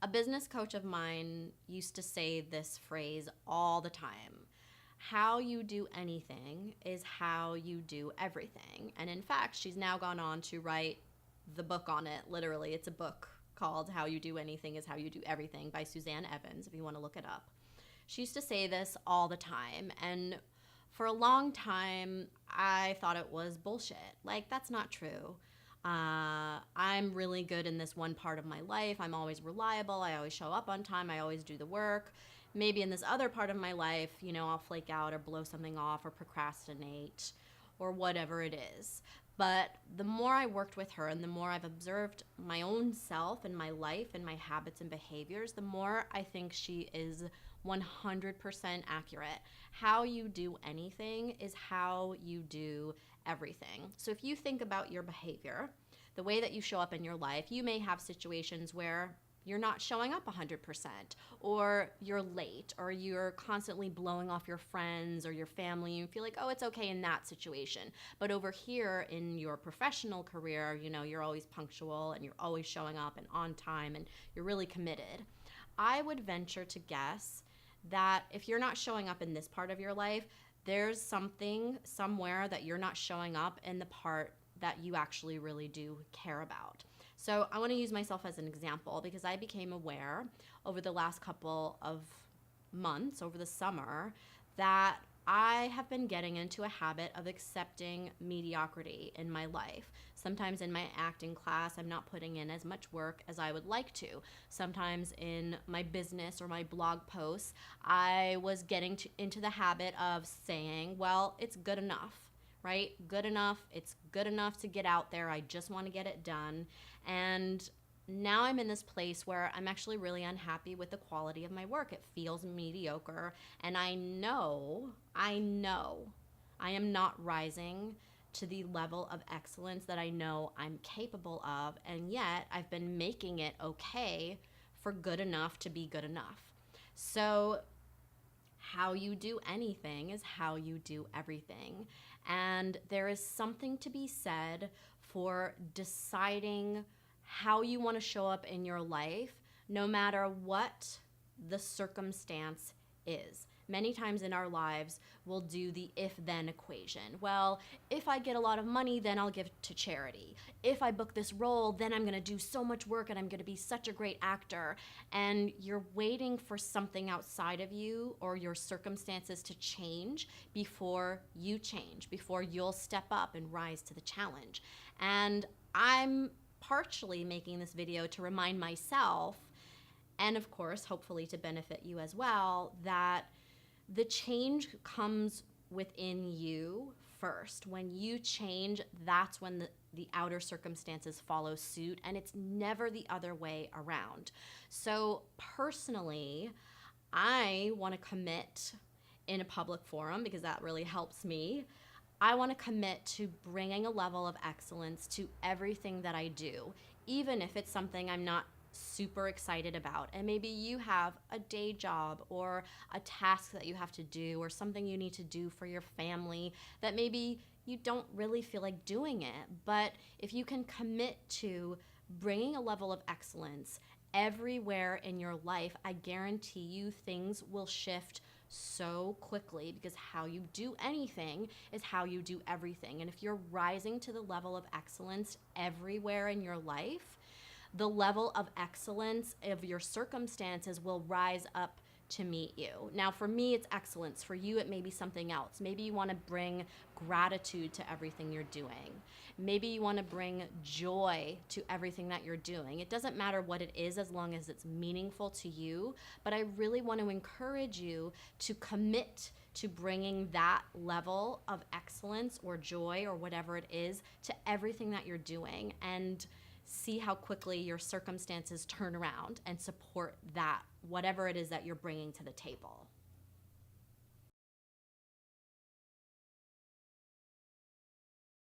A business coach of mine used to say this phrase all the time. How you do anything is how you do everything. And in fact, she's now gone on to write the book on it. Literally, it's a book called How You Do Anything is How You Do Everything by Suzanne Evans, if you want to look it up. She used to say this all the time. And for a long time, I thought it was bullshit. Like, that's not true. I'm really good in this one part of my life. I'm always reliable. I always show up on time. I always do the work. Maybe in this other part of my life, I'll flake out or blow something off or procrastinate or whatever it is. But the more I worked with her and the more I've observed my own self and my life and my habits and behaviors, the more I think she is 100% accurate. How you do anything is how you do everything. So if you think about your behavior, the way that you show up in your life, you may have situations where you're not showing up 100%, or you're late, or you're constantly blowing off your friends or your family. You feel like, oh, it's okay in that situation. But over here in your professional career, you're always punctual and you're always showing up and on time and you're really committed. I would venture to guess that if you're not showing up in this part of your life, there's something somewhere that you're not showing up in the part that you actually really do care about. So I want to use myself as an example because I became aware over the last couple of months, over the summer, that I have been getting into a habit of accepting mediocrity in my life. Sometimes in my acting class, I'm not putting in as much work as I would like to. Sometimes in my business or my blog posts, I was getting into the habit of saying, well, it's good enough. Right? Good enough. It's good enough to get out there. I just want to get it done. And now I'm in this place where I'm actually really unhappy with the quality of my work. It feels mediocre. And I know I am not rising to the level of excellence that I know I'm capable of. And yet I've been making it okay for good enough to be good enough. So how you do anything is how you do everything. And there is something to be said for deciding how you want to show up in your life, no matter what the circumstance is. Many times in our lives, we'll do the if-then equation. Well, if I get a lot of money, then I'll give to charity. If I book this role, then I'm going to do so much work and I'm going to be such a great actor. And you're waiting for something outside of you or your circumstances to change before you change, before you'll step up and rise to the challenge. And I'm partially making this video to remind myself, and of course, hopefully to benefit you as well, that the change comes within you first. When you change, that's when the outer circumstances follow suit, and it's never the other way around. So personally, I want to commit in a public forum because that really helps me. I want to commit to bringing a level of excellence to everything that I do, even if it's something I'm not super excited about. And maybe you have a day job or a task that you have to do or something you need to do for your family that maybe you don't really feel like doing it. But if you can commit to bringing a level of excellence everywhere in your life, I guarantee you things will shift so quickly, because how you do anything is how you do everything. And if you're rising to the level of excellence everywhere in your life, the level of excellence of your circumstances will rise up to meet you. Now, for me, it's excellence. For you, it may be something else. Maybe you want to bring gratitude to everything you're doing. Maybe you want to bring joy to everything that you're doing. It doesn't matter what it is as long as it's meaningful to you, but I really want to encourage you to commit to bringing that level of excellence or joy or whatever it is to everything that you're doing, and see how quickly your circumstances turn around and support that, whatever it is that you're bringing to the table.